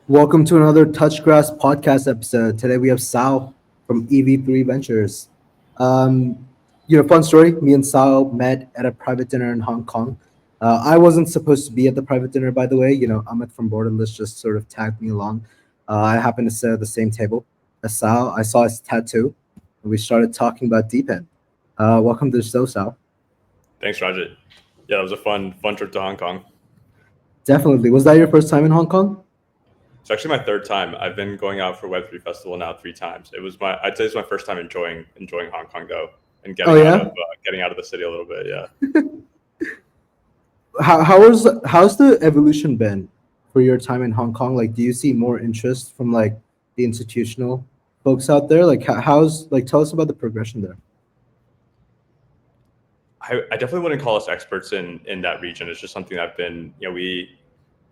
Welcome to another Touchgrass podcast episode. Today we have Sal from EV3 Ventures. Um, fun story. Me and Sal met at a private dinner in Hong Kong. I wasn't supposed to be at the private dinner, by the way. Ahmed from Borderless just sort of tagged me along. I happened to sit at the same table as Sal. I saw his tattoo, and we started talking about DePin. Welcome to the show, Sal. Thanks, Rajat. Yeah, it was a fun trip to Hong Kong. Definitely. Was that your first time in Hong Kong? It's actually my third time. I've been going out for Web3 Festival now 3 times. I'd say it's my first time enjoying Hong Kong though, and Oh yeah. getting out of the city a little bit. Yeah. How's the evolution been for your time in Hong Kong? Like, do you see more interest from like the institutional folks out there? Like, how's like tell us about the progression there. I definitely wouldn't call us experts in that region. It's just something I've been,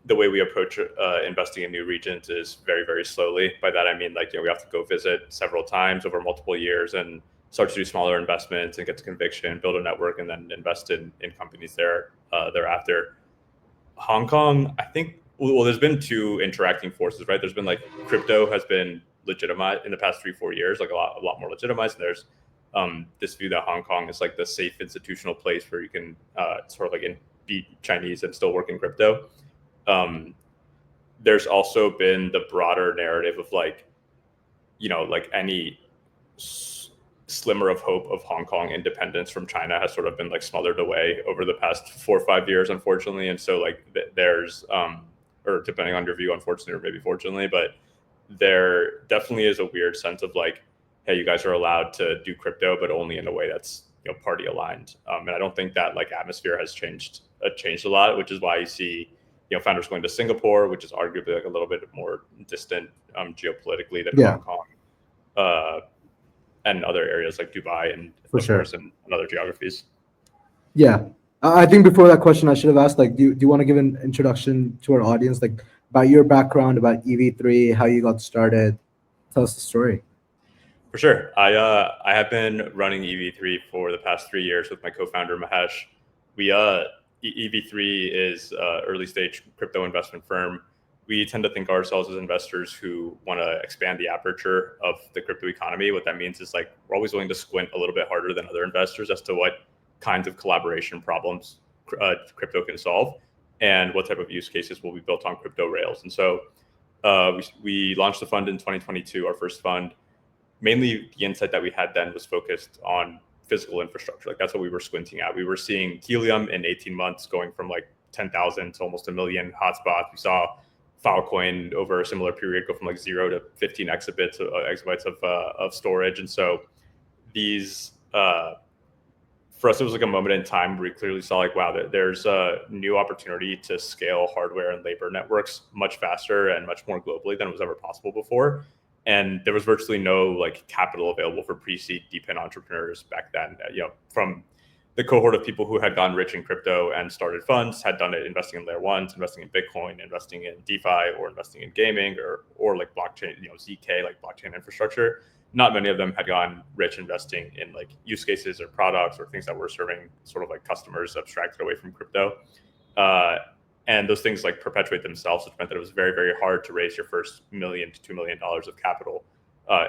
the way we approach investing in new regions is very slowly. By that I mean we have to go visit several times over multiple years and start to do smaller investments and get to conviction, build a network, and then invest in companies thereafter. Hong Kong, I think. Well, there's been two interacting forces, right? There's been crypto has been legitimized in the past 3-4 years, like a lot more legitimized. And there's this view that Hong Kong is like the safe institutional place where you can sort of be Chinese and still work in crypto. There's also been the broader narrative of any slimmer of hope of Hong Kong independence from China has sort of been smothered away over the past 4 or 5 years, unfortunately. And so there's or depending on your view, unfortunately or maybe fortunately, but there definitely is a weird sense of hey, you guys are allowed to do crypto, but only in a way that's party aligned. And I don't think that atmosphere has changed a lot, which is why you see founders going to Singapore, which is arguably a little bit more distant geopolitically than Yeah, Hong Kong, and other areas like Dubai and for of sure. course in other geographies. Yeah. I think before that question, I should have asked, do you want to give an introduction to our audience, like about your background, about EV3, how you got started? Tell us the story. For sure. I have been running EV3 for the past 3 years with my co-founder Mahesh. EV3 is early stage crypto investment firm. We tend to think of ourselves as investors who want to expand the aperture of the crypto economy. What that means is we're always willing to squint a little bit harder than other investors as to what kinds of collaboration problems crypto can solve and what type of use cases will be built on crypto rails. And so we launched the fund in 2022, our first fund. Mainly the insight that we had then was focused on physical infrastructure. That's what we were squinting at. We were seeing Helium in 18 months going from 10,000 to almost 1 million hotspots. We saw Filecoin over a similar period go from 0 to 15 exabytes of storage. And so these, for us, it was a moment in time where we clearly saw wow, there's a new opportunity to scale hardware and labor networks much faster and much more globally than was ever possible before. And there was virtually no capital available for pre-seed DePin entrepreneurs back then. From the cohort of people who had gotten rich in crypto and started funds, had done it investing in layer ones, investing in Bitcoin, investing in DeFi, or investing in gaming, or blockchain, ZK, blockchain infrastructure. Not many of them had gotten rich investing in use cases or products or things that were serving sort of customers abstracted away from crypto. And those things perpetuate themselves, which meant that it was very hard to raise your first $1 million to $2 million of capital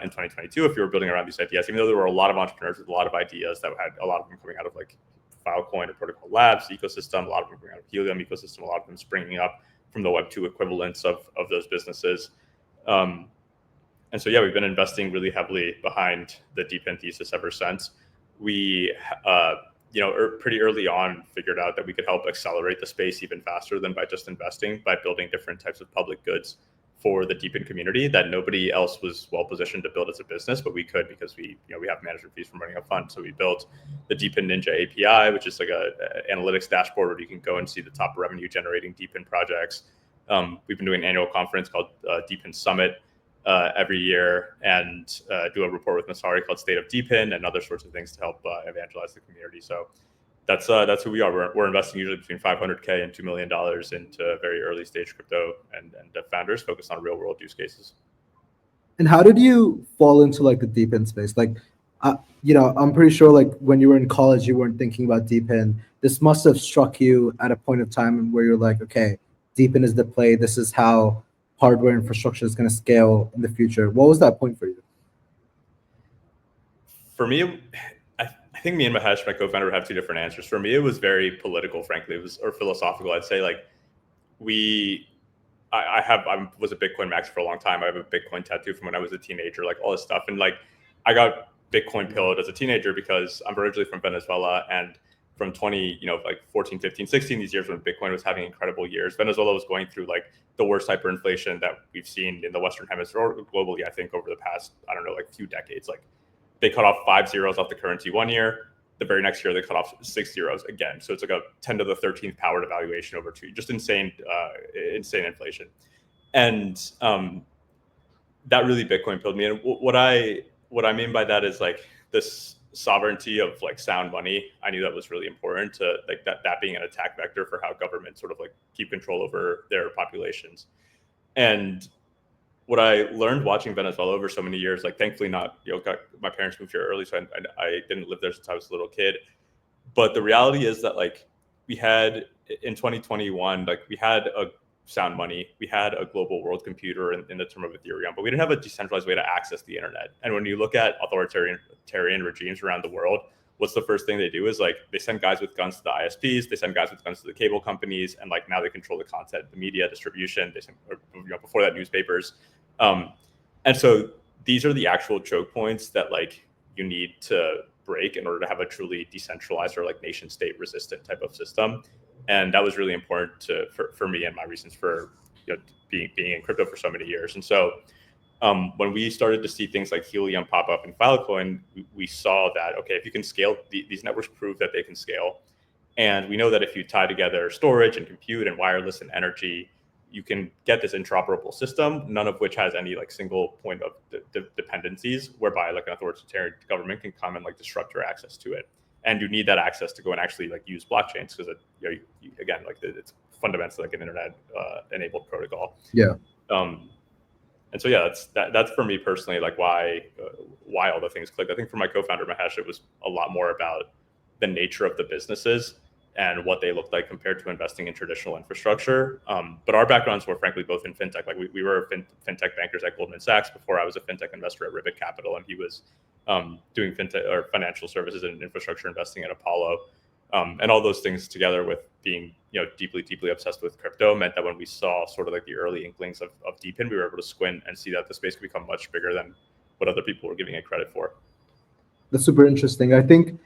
in 2022 if you were building around these ideas. Even though there were a lot of entrepreneurs with a lot of ideas that had a lot of them coming out of Filecoin or Protocol Labs ecosystem, a lot of them coming out of Helium ecosystem, a lot of them springing up from the Web2 equivalents of those businesses. And so yeah, we've been investing really heavily behind the DePin thesis ever since. We pretty early on figured out that we could help accelerate the space even faster than by just investing, by building different types of public goods for the DePin community that nobody else was well positioned to build as a business, but we could because we have management fees from running a fund. So we built the DePin Ninja API, which is a analytics dashboard where you can go and see the top revenue generating DePin projects. We've been doing an annual conference called DePin Summit every year, and do a report with Masari called State of DePin and other sorts of things to help evangelize the community. So that's who we are. We're investing usually between $500K and $2 million into very early stage crypto and founders focused on real world use cases. And how did you fall into the DePin space? I'm pretty sure when you were in college, you weren't thinking about DePin. This must have struck you at a point of time where you're okay, DePin is the play. This is how hardware infrastructure is going to scale in the future. What was that point for you? For me, I think me and Mahesh, my co-founder, would have two different answers. For me, it was very political, frankly. It was, or philosophical. I'd say like we, I was a Bitcoin max for a long time. I have a Bitcoin tattoo from when I was a teenager, like all this stuff. And like, I got Bitcoin pilled as a teenager because I'm originally from Venezuela, and from 20, like 14, 15, 16, these years when Bitcoin was having incredible years, Venezuela was going through like the worst hyperinflation that we've seen in the Western Hemisphere or globally, I think over the past, I don't know, like few decades. Like they cut off 5 zeros off the currency one year. The very next year, they cut off 6 zeros again. So it's like a 10 to the 13th power devaluation over 2. Just insane, insane inflation. And that really Bitcoin pilled me. And what I mean by that is like this sovereignty of like sound money. I knew that was really important to like that being an attack vector for how governments sort of like keep control over their populations. And what I learned watching Venezuela over so many years, like thankfully not, my parents moved here early, so I didn't live there since I was a little kid. But the reality is that like we had in 2021, like we had a sound money, we had a global world computer in the term of Ethereum, but we didn't have a decentralized way to access the internet. And when you look at authoritarian regimes around the world, what's the first thing they do is like they send guys with guns to the ISPs, they send guys with guns to the cable companies, and like now they control the content, the media distribution. They send, before that, newspapers. And so these are the actual choke points that like you need to break in order to have a truly decentralized or like nation state resistant type of system. And that was really important for me and my reasons for being in crypto for so many years. And so when we started to see things like Helium pop up in Filecoin, we saw that, okay, if you can scale, these networks prove that they can scale. And we know that if you tie together storage and compute and wireless and energy, you can get this interoperable system, none of which has any like single point of dependencies, whereby like an authoritarian government can come and like disrupt your access to it. And you need that access to go and actually like use blockchains because again, like it's fundamentally like an internet enabled protocol. Yeah. And so yeah, that's for me personally, like why all the things clicked. I think for my co-founder Mahesh, it was a lot more about the nature of the businesses and what they looked like compared to investing in traditional infrastructure. But our backgrounds were frankly both in fintech. Like we were fintech bankers at Goldman Sachs before I was a fintech investor at Ribbit Capital, and he was doing fintech or financial services and infrastructure investing at Apollo. And all those things together with being deeply obsessed with crypto meant that when we saw sort of like the early inklings of DePin, we were able to squint and see that the space could become much bigger than what other people were giving it credit for. That's super interesting. I think,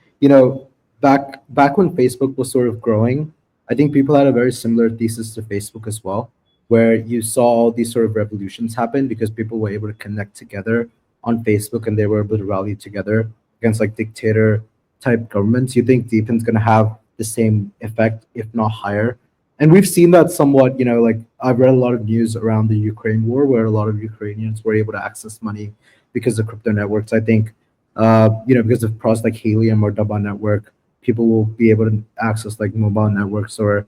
back when Facebook was sort of growing, I think people had a very similar thesis to Facebook as well, where you saw all these sort of revolutions happen because people were able to connect together on Facebook and they were able to rally together against like dictator type governments. You think DePin's going to have the same effect, if not higher? And we've seen that somewhat, like I've read a lot of news around the Ukraine war where a lot of Ukrainians were able to access money because of crypto networks. I think because of products like Helium or Daba Network, people will be able to access like mobile networks or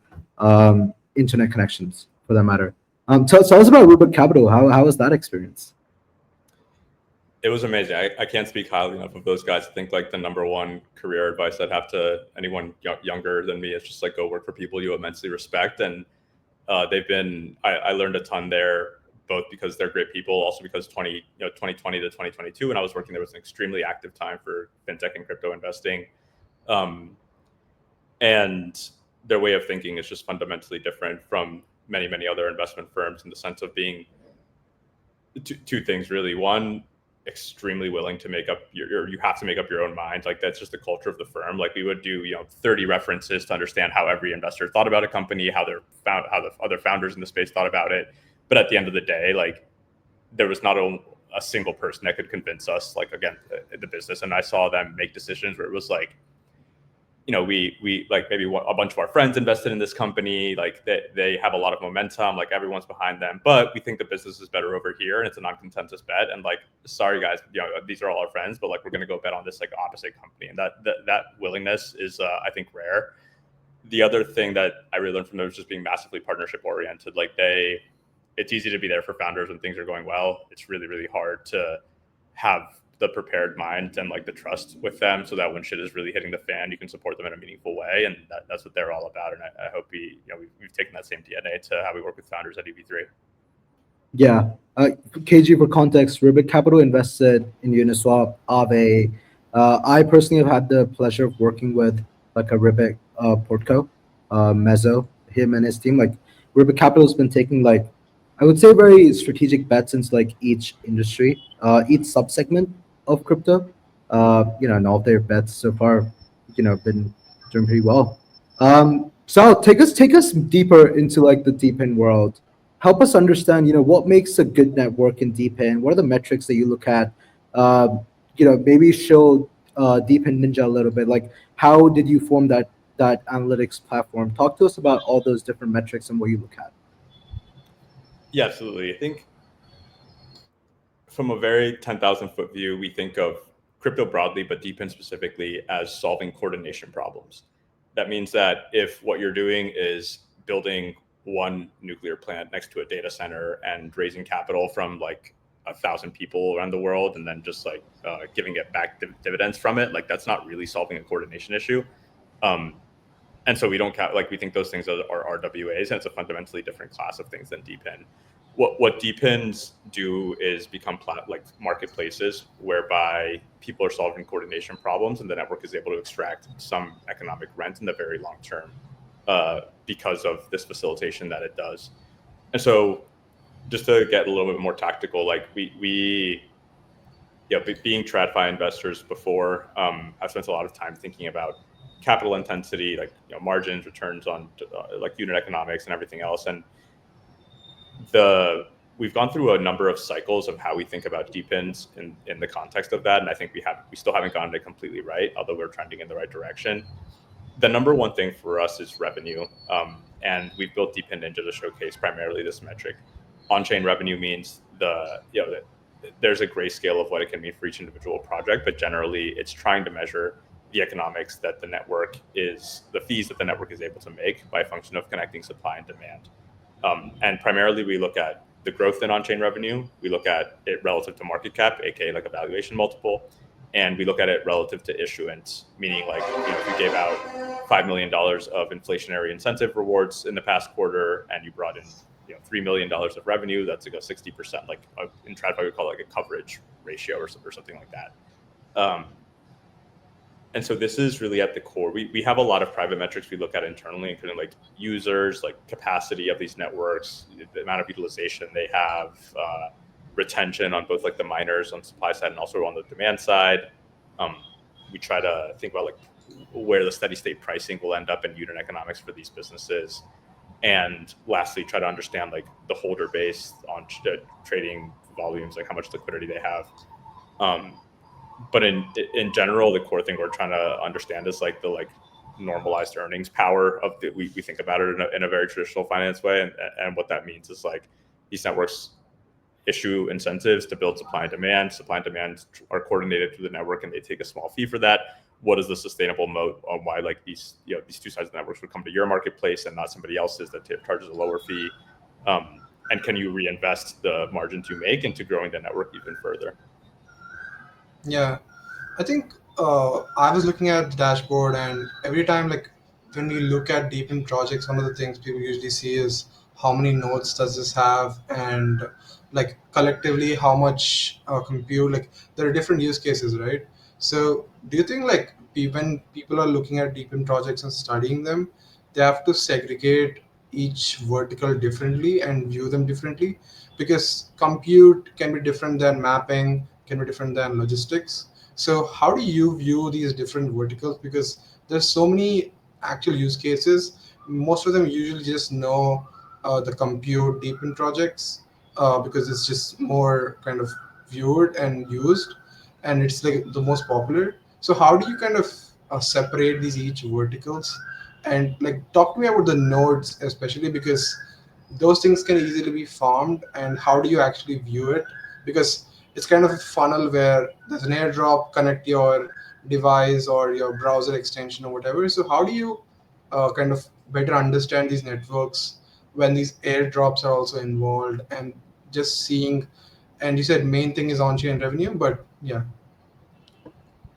internet connections for that matter. Tell us about Rubik Capital. How was that experience? It was amazing. I can't speak highly enough of those guys. I think like the number one career advice I'd have to anyone younger than me is just like go work for people you immensely respect. And I learned a ton there, both because they're great people, also because 2020 to 2022, when I was working there, was an extremely active time for fintech and crypto investing. And their way of thinking is just fundamentally different from many other investment firms in the sense of being two things really. One, extremely willing to make up you have to make up your own mind. Like that's just the culture of the firm. Like we would do 30 references to understand how every investor thought about a company, how the other founders in the space thought about it. But at the end of the day, like there was not a single person that could convince us, like again, the business. And I saw them make decisions where it was like, we like maybe a bunch of our friends invested in this company, like they have a lot of momentum, like everyone's behind them, but we think the business is better over here and it's a non-consensus bet. And like, sorry guys, these are all our friends, but like we're going to go bet on this like opposite company. And that willingness is I think rare. The other thing that I really learned from them is just being massively partnership oriented. Like it's easy to be there for founders when things are going well. It's really hard to have the prepared mind and like the trust with them so that when shit is really hitting the fan, you can support them in a meaningful way. And that's what they're all about. And I hope we've taken that same DNA to how we work with founders at EV3. Yeah. KG, for context, Ribbit Capital invested in Uniswap, Aave. I personally have had the pleasure of working with like a Ribbit Portco, Mezzo, him and his team. Like Ribbit Capital has been taking like, I would say, very strategic bets into like each industry, each subsegment of crypto. And all their bets so far, been doing pretty well. So take us deeper into like the DePin world. Help us understand, what makes a good network in DePin. What are the metrics that you look at? Maybe show DePin Ninja a little bit. Like, how did you form that analytics platform? Talk to us about all those different metrics and what you look at. Yeah, absolutely. I think from a very 10,000-foot view, we think of crypto broadly, but DePin specifically, as solving coordination problems. That means that if what you're doing is building one nuclear plant next to a data center and raising capital from like 1,000 people around the world and then just like giving it back dividends from it, like that's not really solving a coordination issue. Um, and so we don't count, like we think those things are RWAs, and it's a fundamentally different class of things than DePin. What DePins do is become like marketplaces whereby people are solving coordination problems, and the network is able to extract some economic rent in the very long term because of this facilitation that it does. And so, just to get a little bit more tactical, like being TradFi investors before, I've spent a lot of time thinking about capital intensity, like margins, returns on like unit economics and everything else. And we've gone through a number of cycles of how we think about DePins in the context of that, and I think we still haven't gotten it completely right, although we're trending in the right direction. The number one thing for us is revenue, and we've built DePin Ninja to showcase primarily this metric. On-chain revenue means there's a grayscale of what it can mean for each individual project, but generally it's trying to measure the economics that the fees that the network is able to make by a function of connecting supply and demand. And primarily we look at the growth in on-chain revenue. We look at it relative to market cap, aka like a valuation multiple, and we look at it relative to issuance, meaning like if you gave out $5 million of inflationary incentive rewards in the past quarter and you brought in $3 million of revenue, that's like a 60%, like in TradFi we call it like a coverage ratio or something like that. And so this is really at the core. We have a lot of private metrics we look at internally, including like users, like capacity of these networks, the amount of utilization they have, retention on both like the miners on the supply side and also on the demand side. We try to think about like where the steady state pricing will end up in unit economics for these businesses. And lastly, try to understand like the holder base on trading volumes, like how much liquidity they have. But in general, the core thing we're trying to understand is like the like normalized earnings power of we think about it in a very traditional finance way, and what that means is like these networks issue incentives to build supply and demand. Supply and demand are coordinated through the network, and they take a small fee for that. What is the sustainable moat on why like these two sides of the networks would come to your marketplace and not somebody else's that charges a lower fee? And can you reinvest the margins you make into growing the network even further? Yeah, I think I was looking at the dashboard, and every time, like when we look at deep in projects, one of the things people usually see is how many nodes does this have, and like collectively how much compute. Like there are different use cases, right? So, do you think like when people are looking at deep in projects and studying them, they have to segregate each vertical differently and view them differently? Because compute can be different than mapping, can be different than logistics. So how do you view these different verticals? Because there's so many actual use cases. Most of them usually just know the compute deep in projects because it's just more kind of viewed and used, and it's like the most popular. So how do you kind of separate these each verticals? And like talk to me about the nodes, especially because those things can easily be farmed, and how do you actually view it? Because it's kind of a funnel where there's an airdrop, connect your device or your browser extension or whatever. So how do you kind of better understand these networks when these airdrops are also involved, and just seeing, and you said main thing is on-chain revenue, but yeah.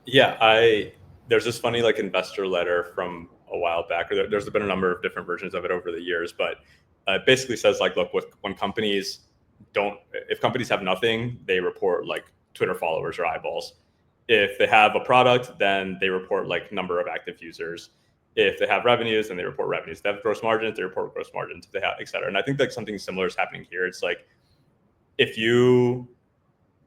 Yeah, there's this funny like investor letter from a while back. Or there's been a number of different versions of it over the years, but it basically says like, look, when companies if companies have nothing, they report like Twitter followers or eyeballs. If they have a product, then they report like number of active users. If they have revenues, then they report revenues. If they have gross margins, they report gross margins. If they have, et cetera. And I think like something similar is happening here. It's like, if you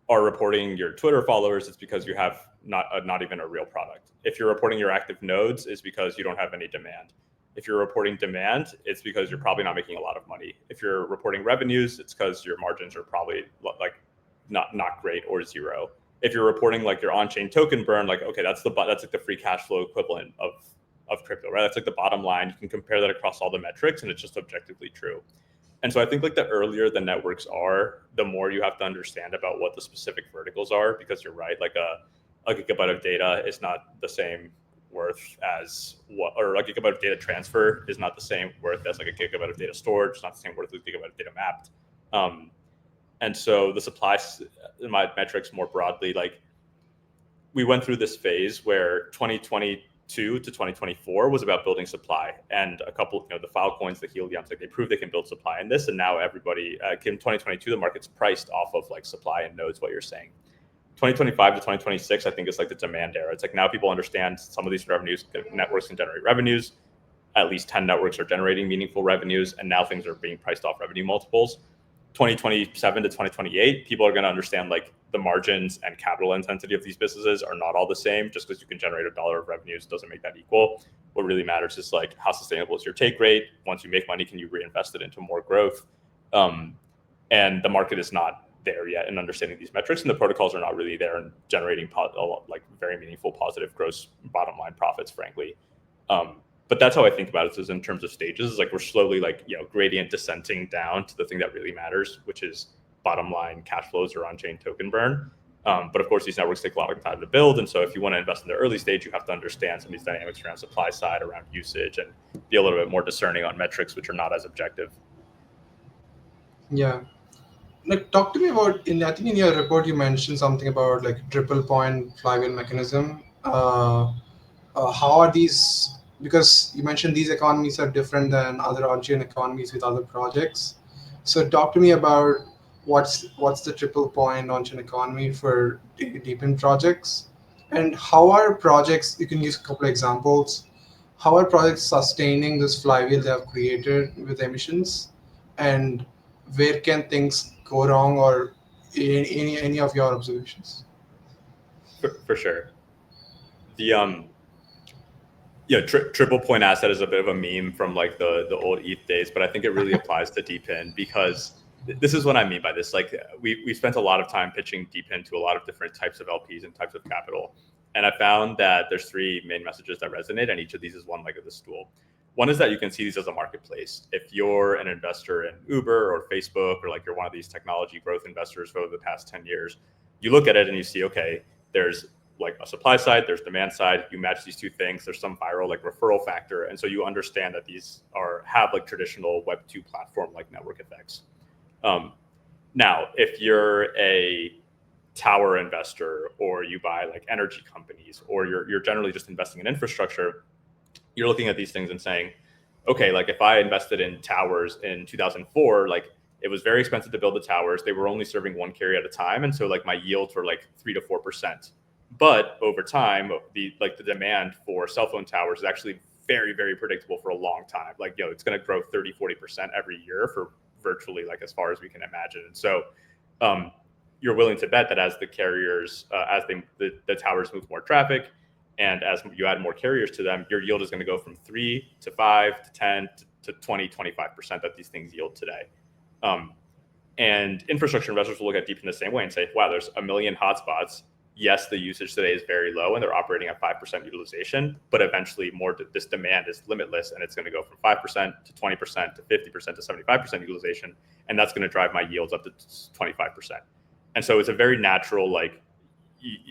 are reporting your Twitter followers, it's because you have not even a real product. If you're reporting your active nodes, it's because you don't have any demand. If you're reporting demand, it's because you're probably not making a lot of money. If you're reporting revenues, it's because your margins are probably like not great or zero. If you're reporting like your on-chain token burn, like, okay, that's like the free cash flow equivalent of crypto, right? That's like the bottom line. You can compare that across all the metrics, and it's just objectively true. And so I think like the earlier the networks are, the more you have to understand about what the specific verticals are, because you're right, like a gigabyte of data is not the same worth as what, or a gigabyte of data transfer is not the same worth as like a gigabyte of data storage. It's not the same worth as a gigabyte of data mapped. And so the supply metrics more broadly, like we went through this phase where 2022 to 2024 was about building supply, and a couple, the Filecoins, the Heliums, like they proved they can build supply in this, and now everybody, in 2022, the market's priced off of like supply and nodes, what you're saying. 2025 to 2026, I think is like the demand era. It's like now people understand some of these revenues, networks can generate revenues. At least 10 networks are generating meaningful revenues, and now things are being priced off revenue multiples. 2027 to 2028, people are going to understand like the margins and capital intensity of these businesses are not all the same. Just because you can generate $1 of revenues doesn't make that equal. What really matters is like how sustainable is your take rate. Once you make money, can you reinvest it into more growth? And the market is not there yet in understanding these metrics, and the protocols are not really there in generating like very meaningful positive gross bottom line profits, frankly. But that's how I think about it, is in terms of stages. Like we're slowly like, gradient descending down to the thing that really matters, which is bottom line cash flows or on-chain token burn. But of course, these networks take a lot of time to build. And so if you want to invest in the early stage, you have to understand some of these dynamics around supply side, around usage, and be a little bit more discerning on metrics, which are not as objective. Yeah. Like, talk to me about, I think in your report, you mentioned something about like triple point flywheel mechanism. How are these, because you mentioned these economies are different than other on-chain economies with other projects. So talk to me about what's the triple point on-chain economy for DePin projects, and how are projects, you can use a couple of examples, how are projects sustaining this flywheel they have created with emissions, and where can things go wrong, or any of your observations? For sure. The triple point asset is a bit of a meme from like the old ETH days, but I think it really applies to DePin, because this is what I mean by this. Like we spent a lot of time pitching DePin to a lot of different types of LPs and types of capital. And I found that there's three main messages that resonate, and each of these is one leg of the stool. One is that you can see these as a marketplace. If you're an investor in Uber or Facebook, or like you're one of these technology growth investors over the past 10 years, you look at it and you see, okay, there's like a supply side, there's demand side. You match these two things. There's some viral like referral factor, and so you understand that these have like traditional Web 2 platform like network effects. Now, if you're a tower investor, or you buy like energy companies, or you're generally just investing in infrastructure, you're looking at these things and saying, okay, like if I invested in towers in 2004, like it was very expensive to build the towers. They were only serving one carrier at a time, and so like my yields were like 3 to 4%. But over time, the demand for cell phone towers is actually very, very predictable for a long time. Like, it's going to grow 30, 40% every year for virtually like as far as we can imagine. And so you're willing to bet that as the carriers, the towers move more traffic, and as you add more carriers to them, your yield is going to go from 3 to 5 to 10 to 20, 25% that these things yield today. And infrastructure investors will look at DePin the same way and say, wow, there's a million hotspots. Yes, the usage today is very low and they're operating at 5% utilization, but eventually this demand is limitless, and it's going to go from 5% to 20% to 50% to 75% utilization. And that's going to drive my yields up to 25%. And so it's a very natural, like,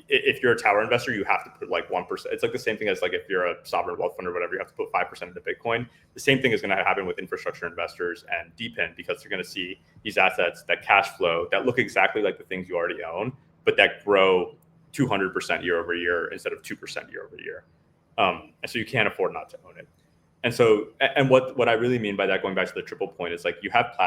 if you're a tower investor, you have to put like 1%. It's like the same thing as like if you're a sovereign wealth fund or whatever, you have to put 5% into Bitcoin. The same thing is going to happen with infrastructure investors and DePin, because you're going to see these assets that cash flow, that look exactly like the things you already own, but that grow 200% year over year instead of 2% year over year. And so you can't afford not to own it. And so, and what I really mean by that, going back to the triple point, is like you have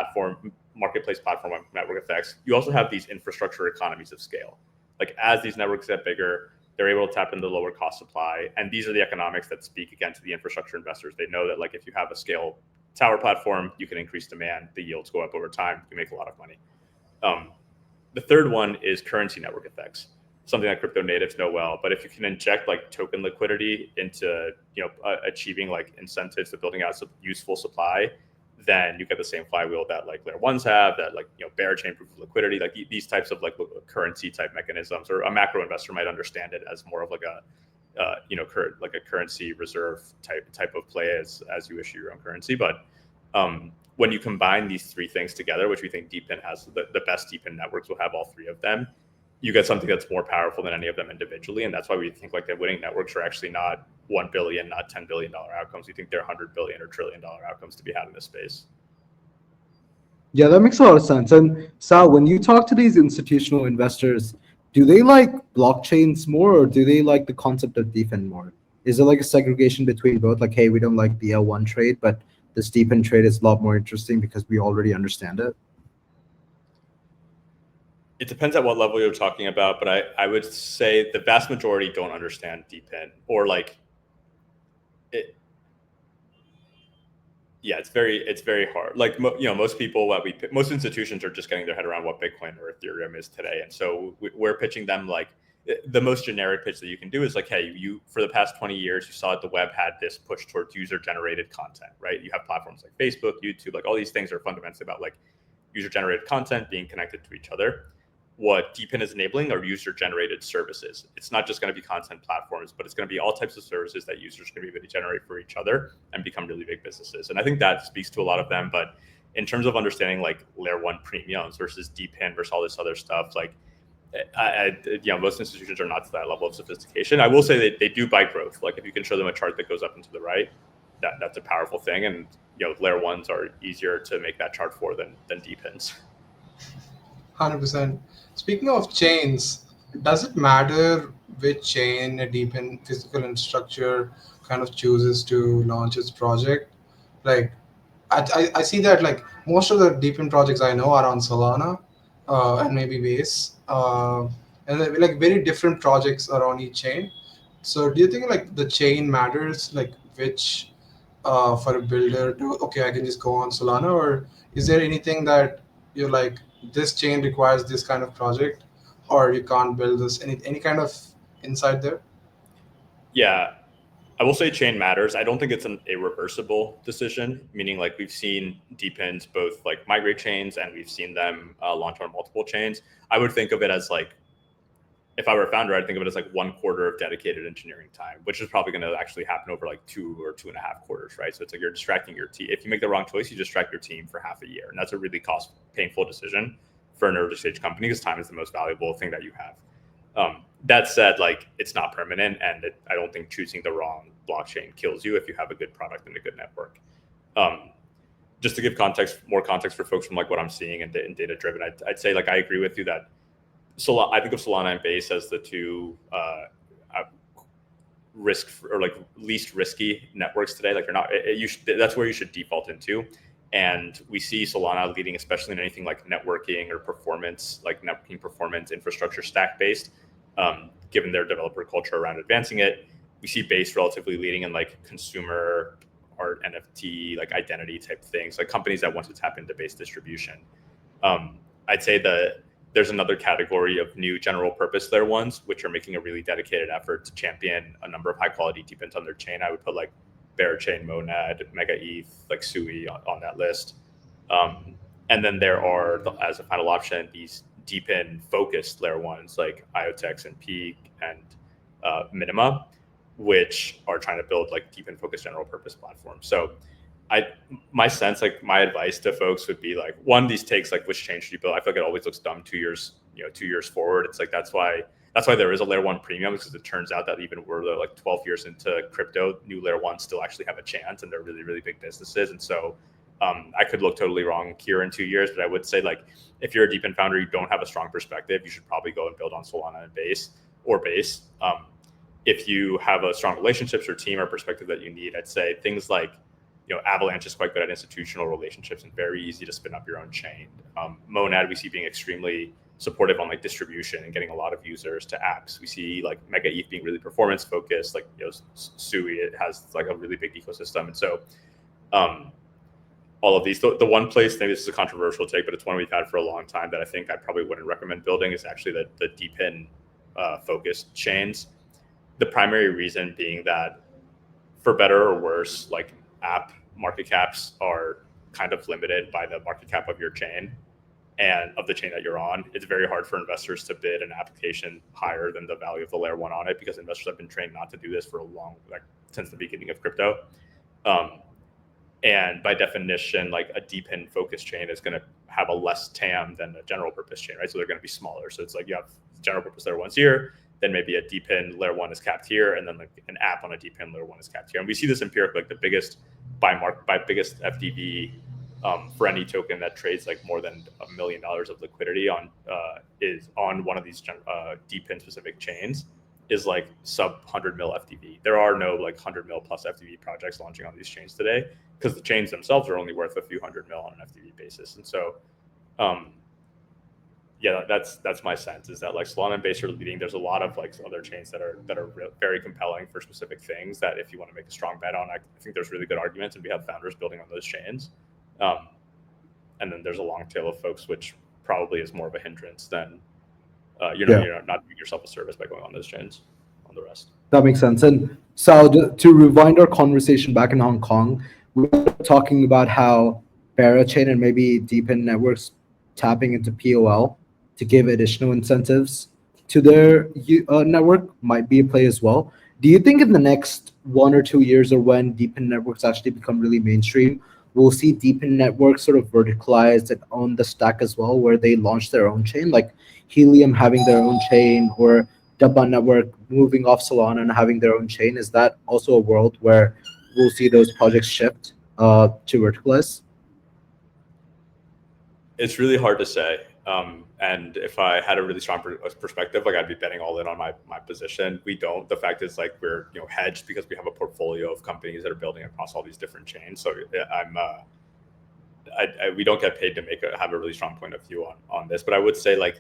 marketplace platform network effects. You also have these infrastructure economies of scale. Like as these networks get bigger, they're able to tap into lower cost supply. And these are the economics that speak again to the infrastructure investors. They know that like if you have a scale tower platform, you can increase demand, the yields go up over time, you make a lot of money. The third one is currency network effects, something that crypto natives know well. But if you can inject like token liquidity into achieving like incentives to building out some useful supply, then you get the same flywheel that like layer ones have, that like bearer chain proof of liquidity, like these types of like currency type mechanisms, or a macro investor might understand it as more of like a like a currency reserve type of play as you issue your own currency. But when you combine these three things together, which we think DePin has, the best DePin networks will have all three of them, you get something that's more powerful than any of them individually. And that's why we think like the winning networks are actually not 1 billion, not $10 billion outcomes. We think they're 100 billion or $1 trillion outcomes to be had in this space. Yeah, that makes a lot of sense. And Sal, when you talk to these institutional investors, do they like blockchains more, or do they like the concept of DeFi more? Is there like a segregation between both? Like, hey, we don't like the L1 trade, but this DeFi trade is a lot more interesting because we already understand it. It depends at what level you're talking about, but I would say the vast majority don't understand DePin, or like it. Yeah, it's very hard. Like most people, most institutions are just getting their head around what Bitcoin or Ethereum is today, and so we're pitching them like the most generic pitch that you can do is like, hey, you for the past 20 years, you saw that the web had this push towards user-generated content, right? You have platforms like Facebook, YouTube, like all these things are fundamentally about like user-generated content being connected to each other. What DePin is enabling are user-generated services. It's not just going to be content platforms, but it's going to be all types of services that users are going to be able to generate for each other and become really big businesses. And I think that speaks to a lot of them. But in terms of understanding like layer one premiums versus DePin versus all this other stuff, like most institutions are not to that level of sophistication. I will say that they do buy growth. Like if you can show them a chart that goes up and to the right, that's a powerful thing. And layer ones are easier to make that chart for than DePins. 100%. Speaking of chains, does it matter which chain a DePin physical infrastructure kind of chooses to launch its project? Like, I see that like most of the DePin projects I know are on Solana and maybe Base, and they're, like very different projects are on each chain. So, do you think like the chain matters, like which for a builder to okay, I can just go on Solana, or is there anything that you're like this chain requires this kind of project, or you can't build this any kind of insight there? Yeah, I will say chain matters. I don't think it's an irreversible decision, meaning like we've seen DePins both like migrate chains and we've seen them launch on multiple chains. I would think of it as like, if I were a founder, I'd think of it as like 1 quarter of dedicated engineering time, which is probably going to actually happen over like 2 or 2.5 quarters, right? So it's like you're distracting your team. If you make the wrong choice, you distract your team for half a year. And that's a really painful decision for an early stage company because time is the most valuable thing that you have. That said, like it's not permanent, and I don't think choosing the wrong blockchain kills you if you have a good product and a good network. Just to give more context for folks from like what I'm seeing in data driven, I'd say like I agree with you that I think of Solana and Base as the two least risky networks today. Like that's where you should default into. And we see Solana leading, especially in anything like networking or performance, like networking performance infrastructure stack based, given their developer culture around advancing it. We see Base relatively leading in like consumer art, NFT, like identity type things, like companies that want to tap into Base distribution. I'd say that there's another category of new general purpose layer ones, which are making a really dedicated effort to champion a number of high quality DePins on their chain. I would put like Berachain, Monad, Mega ETH, like Sui on that list. And then there are, as a final option, these DePin focused layer ones like IoTex and Peak and Minima, which are trying to build like DePin focused general purpose platforms. So my sense, like my advice to folks would be like, one, these takes like which chain should you build? I feel like it always looks dumb 2 years, 2 years forward. It's like that's why there is a layer one premium, because it turns out that even we're like 12 years into crypto, new layer ones still actually have a chance, and they're really, really big businesses. And so I could look totally wrong here in 2 years, but I would say like if you're a DePin founder, you don't have a strong perspective, you should probably go and build on Solana and Base. if you have a strong relationships or team or perspective that you need, I'd say things like, Avalanche is quite good at institutional relationships and very easy to spin up your own chain. Monad we see being extremely supportive on like distribution and getting a lot of users to apps. We see like Mega ETH being really performance focused. Like Sui, it has like a really big ecosystem, and so all of these. The one place, maybe this is a controversial take, but it's one we've had for a long time that I think I probably wouldn't recommend building is actually the DePin focused chains. The primary reason being that, for better or worse, like app market caps are kind of limited by the market cap of your chain and of the chain that you're on. It's very hard for investors to bid an application higher than the value of the layer one on it, because investors have been trained not to do this for a long, like since the beginning of crypto. And by definition, like a DePin focused chain is going to have a less TAM than a general purpose chain, right? So they're going to be smaller. So it's like you have general purpose layer ones here, then maybe a DePin layer one is capped here, and then like an app on a DePin layer one is capped here. And we see this empirically, like the biggest by biggest FDV for any token that trades like more than $1 million of liquidity on is on one of these DePin specific chains is like sub 100 mil FDV. There are no like 100 mil plus FDV projects launching on these chains today, because the chains themselves are only worth a few hundred mil on an FDV basis. And so, yeah, that's my sense, is that like Solana and Base are leading. There's a lot of like other chains that are very compelling for specific things that if you want to make a strong bet on, I think there's really good arguments, and we have founders building on those chains. And then there's a long tail of folks, which probably is more of a hindrance than you're not doing yourself a service by going on those chains on the rest. That makes sense. And so to rewind our conversation back in Hong Kong, we were talking about how Parachain and maybe DePin networks tapping into POL to give additional incentives to their network might be a play as well. Do you think in the next 1 or 2 years, or when DePin networks actually become really mainstream, we'll see DePin networks sort of verticalized and own the stack as well, where they launch their own chain, like Helium having their own chain, or DePin network moving off Solana and having their own chain? Is that also a world where we'll see those projects shift to verticalize? It's really hard to say. And if I had a really strong perspective, like I'd be betting all in on my position. We don't. The fact is, like, we're hedged because we have a portfolio of companies that are building across all these different chains. So we don't get paid to have a really strong point of view on this. But I would say, like,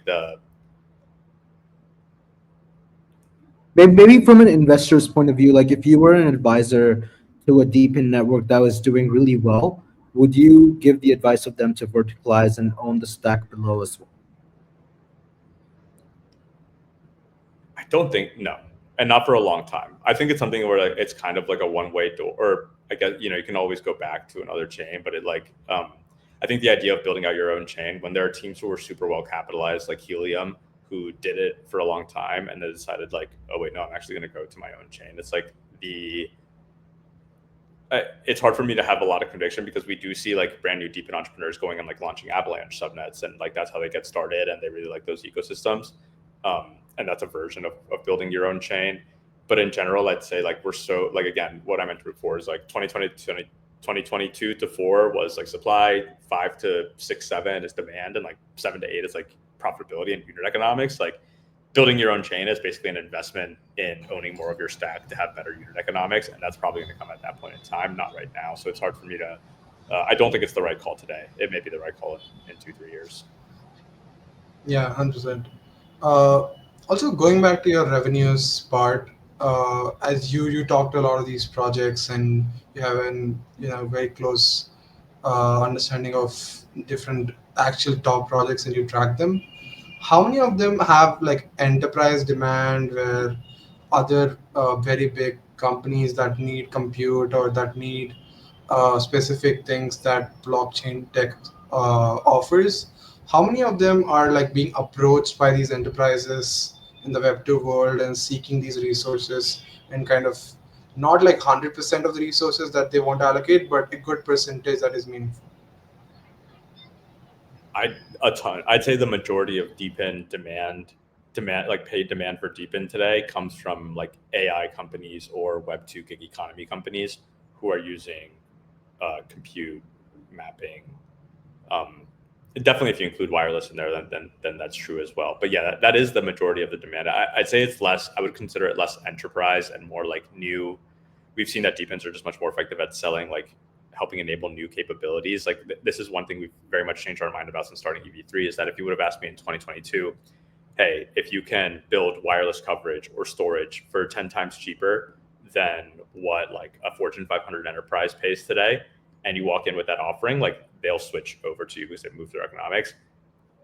maybe from an investor's point of view, like if you were an advisor to a DePin network that was doing really well, would you give the advice of them to verticalize and own the stack below as well? I don't think, no, and not for a long time. I think it's something where like it's kind of like a one-way door, or I guess you can always go back to another chain, but it like I think the idea of building out your own chain, when there are teams who are super well capitalized, like Helium, who did it for a long time and then decided like, oh wait, no, I'm actually going to go to my own chain. It's like it's hard for me to have a lot of conviction, because we do see like brand new DePin entrepreneurs going and like launching Avalanche subnets, and like that's how they get started, and they really like those ecosystems. And that's a version of building your own chain. But in general, I'd say like we're so, like, again, what I mentioned before is like 2022 to 4 was like supply, 5 to 6, 7 is demand, and like 7 to 8 is like profitability and unit economics. Like building your own chain is basically an investment in owning more of your stack to have better unit economics, and that's probably going to come at that point in time, not right now. So it's hard for me to I don't think it's the right call today. It may be the right call in 2-3 years. Yeah, 100%. Also, going back to your revenues part, as you talked to a lot of these projects, and you have an very close understanding of different actual top projects, and you track them. How many of them have like enterprise demand, where other very big companies that need compute or that need specific things that blockchain tech offers? How many of them are like being approached by these enterprises in the Web2 world and seeking these resources, and kind of not like 100% of the resources that they want to allocate, but a good percentage that is meaningful? A ton. I'd say the majority of DePin demand, like paid demand for DePin today, comes from like AI companies or Web2 gig economy companies who are using compute mapping Definitely, if you include wireless in there, then that's true as well. But yeah, that is the majority of the demand. I'd say it's less. I would consider it less enterprise and more like new. We've seen that DePins are just much more effective at selling, like helping enable new capabilities. Like this is one thing we've very much changed our mind about since starting EV3 is that if you would have asked me in 2022, hey, if you can build wireless coverage or storage for 10 times cheaper than what like a Fortune 500 enterprise pays today, and you walk in with that offering, like they'll switch over to you because they've moved their economics.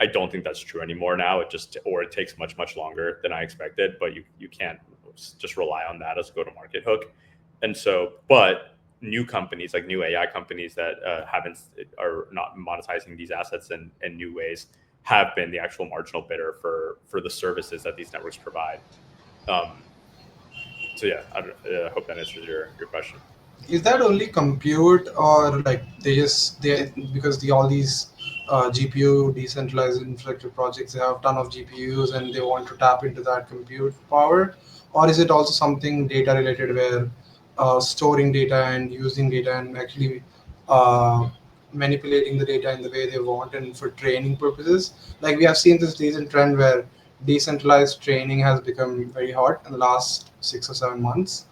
I don't think that's true anymore now. It takes much longer than I expected, but you can't just rely on that as a go-to-market hook. And so, but new companies like new AI companies that are not monetizing these assets in new ways have been the actual marginal bidder for the services that these networks provide. So yeah, I hope that answers your question. Is that only compute, or like they because all these GPU decentralized infrastructure projects, they have a ton of GPUs and they want to tap into that compute power, or is it also something data related where storing data and using data and actually uh, manipulating the data in the way they want and for training purposes? Like we have seen this recent trend where decentralized training has become very hot in the last 6 or 7 months.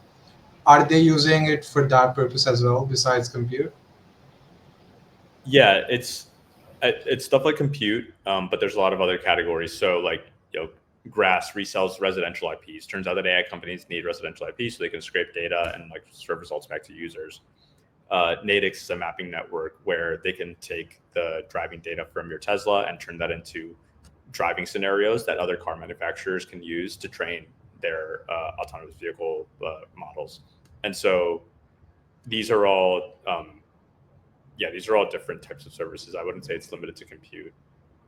Are they using it for that purpose as well, besides compute? Yeah, it's stuff like compute, but there's a lot of other categories. So like Grass resells residential IPs. Turns out that AI companies need residential IPs so they can scrape data and like serve results back to users. Nadix is a mapping network where they can take the driving data from your Tesla and turn that into driving scenarios that other car manufacturers can use to train their autonomous vehicle models. And so these are all, these are all different types of services. I wouldn't say it's limited to compute,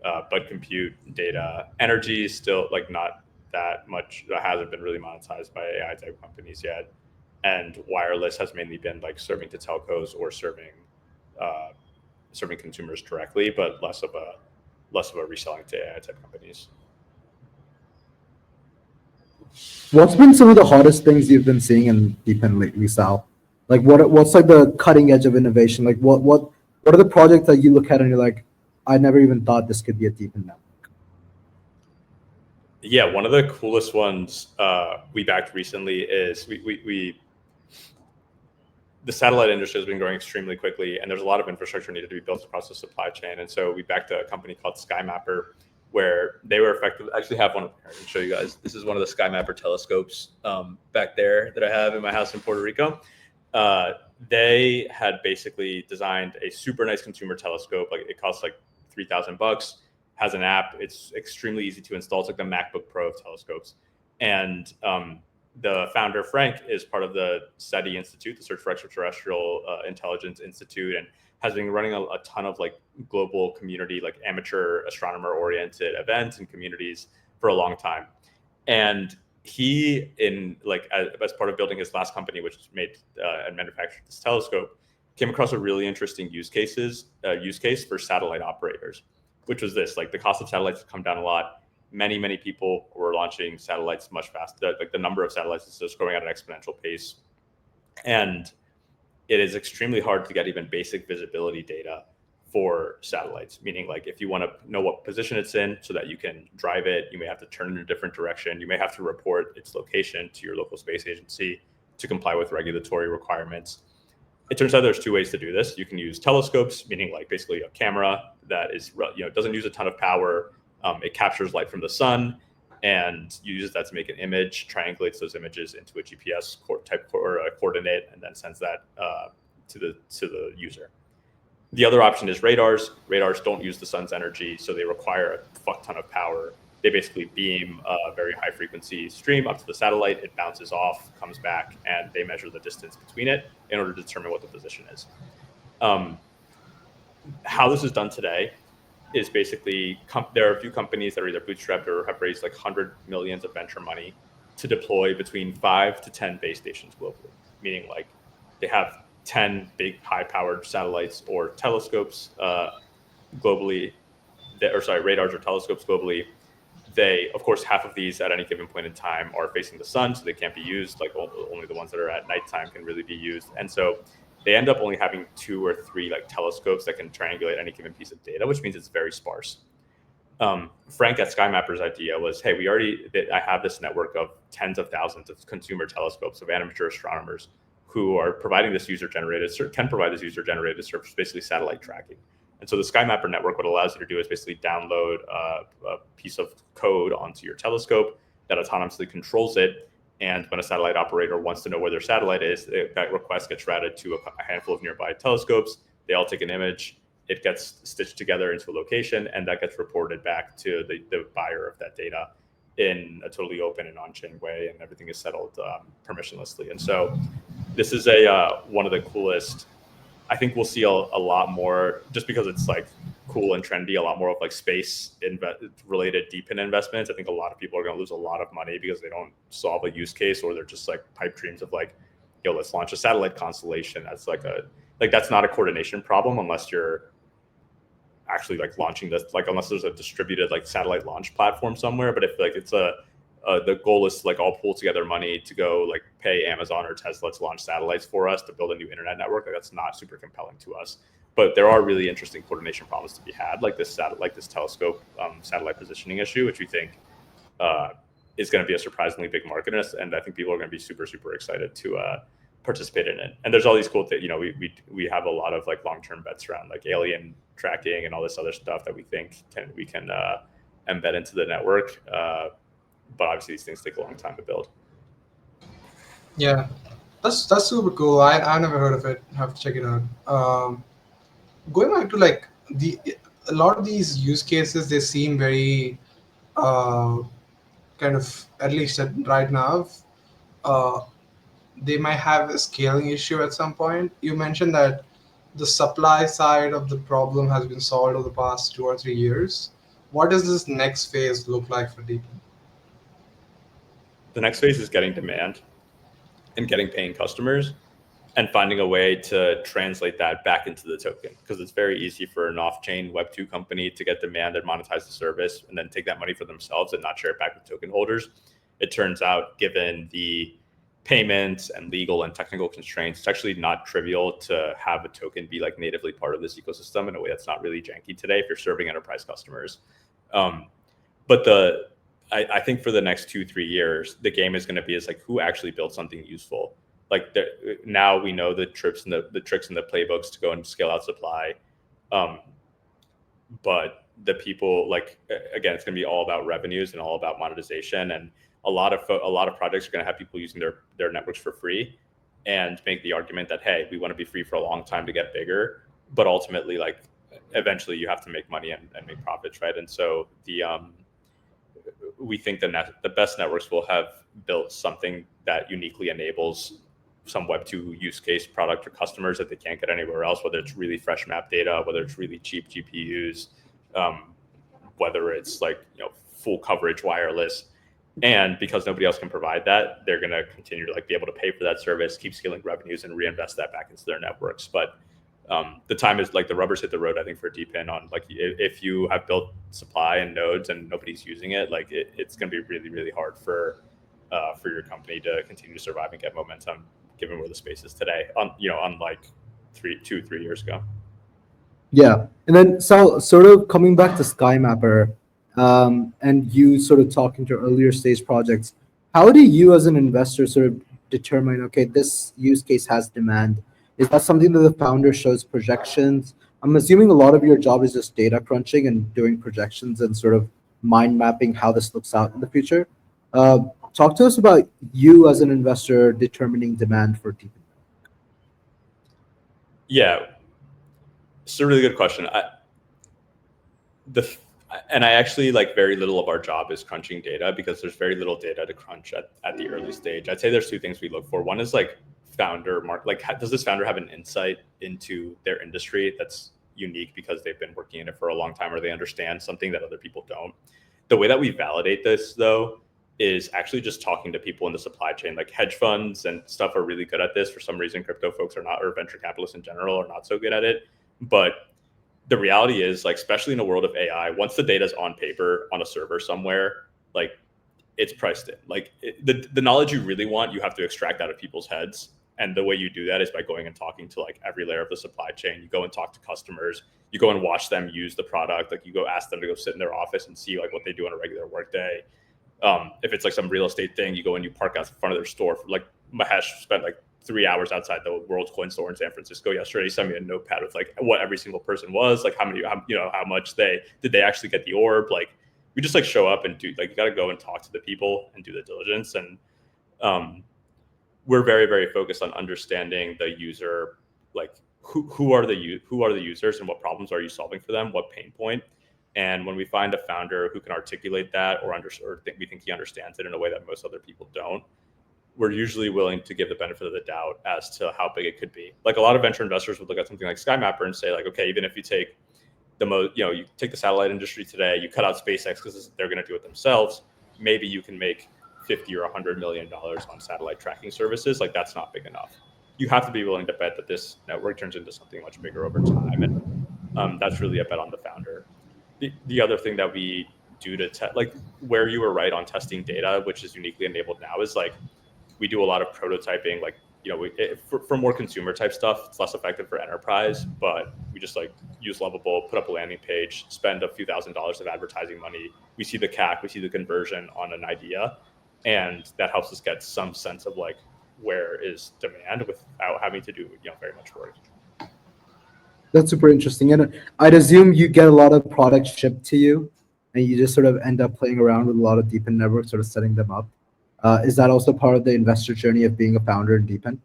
but compute, data, energy is still like not that much. That hasn't been really monetized by AI type companies yet, and wireless has mainly been like serving to telcos or uh, serving consumers directly, but less of a reselling to AI type companies. What's been some of the hottest things you've been seeing in DePin lately, Sal? Like what's like the cutting edge of innovation? Like what are the projects that you look at and you're like, I never even thought this could be a DePin now. Yeah, one of the coolest ones we backed recently is we the satellite industry has been growing extremely quickly, and there's a lot of infrastructure needed to be built across the supply chain. And so we backed a company called SkyMapper, where they were effective. Actually, have one. I can show you guys. This is one of the SkyMapper telescopes back there that I have in my house in Puerto Rico. They had basically designed a super nice consumer telescope. Like it costs like $3,000. Has an app. It's extremely easy to install. It's like the MacBook Pro of telescopes, and the founder Frank is part of the SETI Institute, the Search for Extraterrestrial Intelligence Institute, and has been running a ton of like global community, like amateur astronomer oriented events and communities for a long time. And he, in like as part of building his last company, which made and manufactured this telescope, came across a really interesting use case for satellite operators, which was this: like the cost of satellites has come down a lot. Many people were launching satellites much faster. Like the number of satellites is just growing at an exponential pace, and it is extremely hard to get even basic visibility data for satellites. Meaning, like if you want to know what position it's in, so that you can drive it, you may have to turn in a different direction. You may have to report its location to your local space agency to comply with regulatory requirements. It turns out there's two ways to do this. You can use telescopes, meaning like basically a camera that is doesn't use a ton of power. It captures light from the sun and uses that to make an image, triangulates those images into a GPS type or a coordinate, and then sends that to the user. The other option is radars. Radars don't use the sun's energy, so they require a fuck ton of power. They basically beam a very high frequency stream up to the satellite. It bounces off, comes back, and they measure the distance between it in order to determine what the position is. How this is done today is basically there are a few companies that are either bootstrapped or have raised like hundred millions of venture money to deploy between 5 to 10 base stations globally. Meaning like they have 10 big high-powered satellites or telescopes globally, radars or telescopes globally. They, of course, half of these at any given point in time are facing the sun, so they can't be used. Like only the ones that are at nighttime can really be used. And so they end up only having 2 or 3 like telescopes that can triangulate any given piece of data, which means it's very sparse. Frank at SkyMapper's idea was, hey, I have this network of tens of thousands of consumer telescopes of amateur astronomers who are providing this can provide this user-generated service, basically satellite tracking. And so the SkyMapper network, what it allows you to do is basically download a piece of code onto your telescope that autonomously controls it. And when a satellite operator wants to know where their satellite is, that request gets routed to a handful of nearby telescopes. They all take an image. It gets stitched together into a location, and that gets reported back to the buyer of that data in a totally open and on-chain way, and everything is settled permissionlessly. And so this is one of the coolest. I think we'll see a lot more, just because it's like cool and trendy, a lot more of like space related DePin investments. I think a lot of people are going to lose a lot of money because they don't solve a use case, or they're just like pipe dreams of like, let's launch a satellite constellation. That's that's not a coordination problem unless you're actually like launching this, like unless there's a distributed like satellite launch platform somewhere. But if like it's the goal is to like all pool together money to go like pay Amazon or Tesla to launch satellites for us to build a new internet network, like that's not super compelling to us. But there are really interesting coordination problems to be had, like this telescope satellite positioning issue, which we think is going to be a surprisingly big market, and I think people are going to be super excited to participate in it. And there's all these cool things. We have a lot of like long-term bets around like alien tracking and all this other stuff that we think we can embed into the network. But obviously these things take a long time to build. Yeah, that's super cool. I never heard of it. Have to check it out. Going back to like a lot of these use cases, they seem very kind of, at least right now, they might have a scaling issue at some point. You mentioned that the supply side of the problem has been solved over the past 2 or 3 years. What does this next phase look like for DePin? The next phase is getting demand and getting paying customers and finding a way to translate that back into the token, because it's very easy for an off-chain Web2 company to get demand and monetize the service and then take that money for themselves and not share it back with token holders. It turns out, given the payments and legal and technical constraints, it's actually not trivial to have a token be like natively part of this ecosystem in a way that's not really janky today if you're serving enterprise customers. But I think for the next 2-3 years, the game is going to be like who actually built something useful. Like now we know the tricks and the playbooks to go and scale out supply. But the people, like, again, it's going to be all about revenues and all about monetization. And a lot of projects are going to have people using their networks for free and make the argument that, hey, we want to be free for a long time to get bigger. But ultimately, like, eventually you have to make money and make profits, right? And so we think the best networks will have built something that uniquely enables some Web2 use case product or customers that they can't get anywhere else, whether it's really fresh map data, whether it's really cheap GPUs, whether it's like, full coverage wireless. And because nobody else can provide that, they're going to continue to like be able to pay for that service, keep scaling revenues, and reinvest that back into their networks. But the time is like the rubber's hit the road, I think, for DePin on like if you have built supply and nodes and nobody's using it, like it's going to be really, really hard for your company to continue to survive and get momentum, given where the space is today. Unlike 2-3 years ago. Yeah, and then so sort of coming back to SkyMapper, and you sort of talking to earlier stage projects, how do you as an investor sort of determine, okay, this use case has demand? Is that something that the founder shows projections? I'm assuming a lot of your job is just data crunching and doing projections and sort of mind mapping how this looks out in the future. Talk to us about you as an investor determining demand for DePin. Yeah, it's a really good question. I actually, like, very little of our job is crunching data because there's very little data to crunch at the early stage. I'd say there's 2 things we look for. One is like founder does this founder have an insight into their industry that's unique because they've been working in it for a long time, or they understand something that other people don't. The way that we validate this, though, is actually just talking to people in the supply chain. Like hedge funds and stuff are really good at this. For some reason, crypto folks are not, or venture capitalists in general are not so good at it. But the reality is, like, especially in a world of AI, once the data is on paper on a server somewhere, like, it's priced in. Like the knowledge you really want, you have to extract out of people's heads. And the way you do that is by going and talking to like every layer of the supply chain. You go and talk to customers. You go and watch them use the product. Like you go ask them to go sit in their office and see like what they do on a regular workday. If it's like some real estate thing, you go and you park out in front of their store. Like Mahesh spent like 3 hours outside the World's Coin store in San Francisco yesterday. He sent me a notepad with like what every single person was, like how much they actually get the orb. Like we just like show up and do, like, you got to go and talk to the people and do the diligence. And we're very, very focused on understanding the user, like who are the users and what problems are you solving for them, what pain point. And when we find a founder who can articulate that or we think he understands it in a way that most other people don't, we're usually willing to give the benefit of the doubt as to how big it could be. Like a lot of venture investors would look at something like SkyMapper and say like, okay, even if you take you take the satellite industry today, you cut out SpaceX because they're going to do it themselves. Maybe you can make $50 or $100 million on satellite tracking services. Like that's not big enough. You have to be willing to bet that this network turns into something much bigger over time. And that's really a bet on the founder. The other thing that we do to like where you were right on testing data, which is uniquely enabled now, is like we do a lot of prototyping. Like for more consumer type stuff, it's less effective for enterprise, but we just like use Lovable, put up a landing page, spend a few $1,000s of advertising money. We see the CAC, we see the conversion on an idea, and that helps us get some sense of like where is demand without having to do very much work. That's super interesting. And I'd assume you get a lot of products shipped to you and you just sort of end up playing around with a lot of DePin networks, sort of setting them up. Is that also part of the investor journey of being a founder in DePin?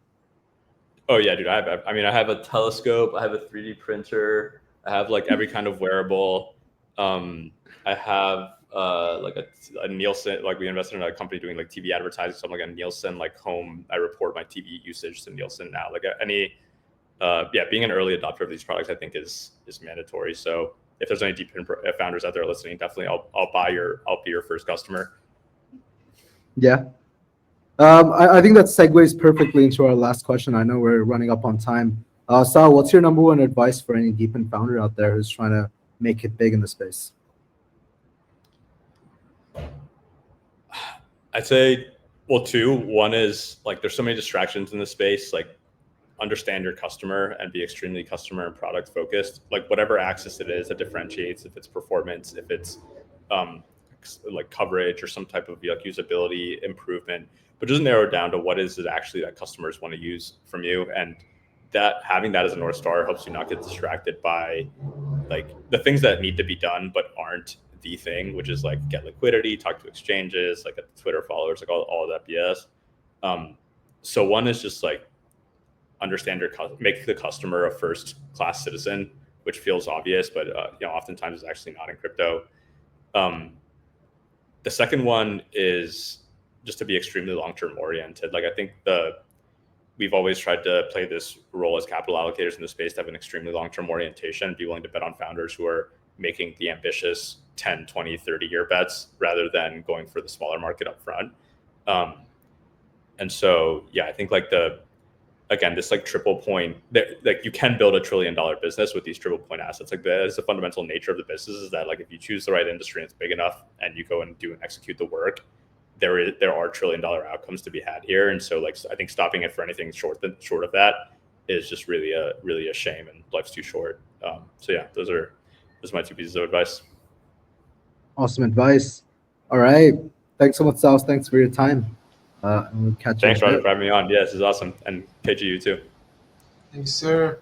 Oh yeah, dude. I have a telescope. I have a 3D printer. I have like every kind of wearable. I have like a Nielsen. Like we invested in a company doing like TV advertising. So I'm like a Nielsen like home. I report my TV usage to Nielsen now. Like being an early adopter of these products, I think is mandatory. So if there's any DePin founders out there listening, definitely I'll be your first customer. Yeah. I think that segues perfectly into our last question. I know we're running up on time. Sal, what's your number one advice for any DePin founder out there who's trying to make it big in the space? I'd say, well, two. One is like there's so many distractions in the space. Like understand your customer and be extremely customer and product focused. Like whatever axis it is that differentiates, if it's performance, if it's like coverage or some type of like usability improvement, but just narrow it down to what is it actually that customers want to use from you. And that having that as a North Star helps you not get distracted by like the things that need to be done but aren't the thing, which is like get liquidity, talk to exchanges, like get Twitter followers, like all of that BS. So one is just like understand make the customer a first class citizen, which feels obvious, but oftentimes is actually not in crypto. The second one is just to be extremely long-term oriented. Like I think we've always tried to play this role as capital allocators in the space to have an extremely long-term orientation, be willing to bet on founders who are making the ambitious 10, 20, 30-year bets rather than going for the smaller market up front. And so, yeah, I think like this like triple point, like you can build $1 trillion business with these triple point assets. Like that is the fundamental nature of the business, is that like if you choose the right industry and it's big enough and you go and do and execute the work, there are $1 trillion outcomes to be had here. And so like I think stopping it for anything short of that is just really a shame, and life's too short. So yeah, those are my two pieces of advice. Awesome advice. All right. Thanks so much, Sal. Thanks for your time. And we'll catch you. Thanks, Roger, for having me on. Yeah, this is awesome. And KG, you too. Thank you, sir.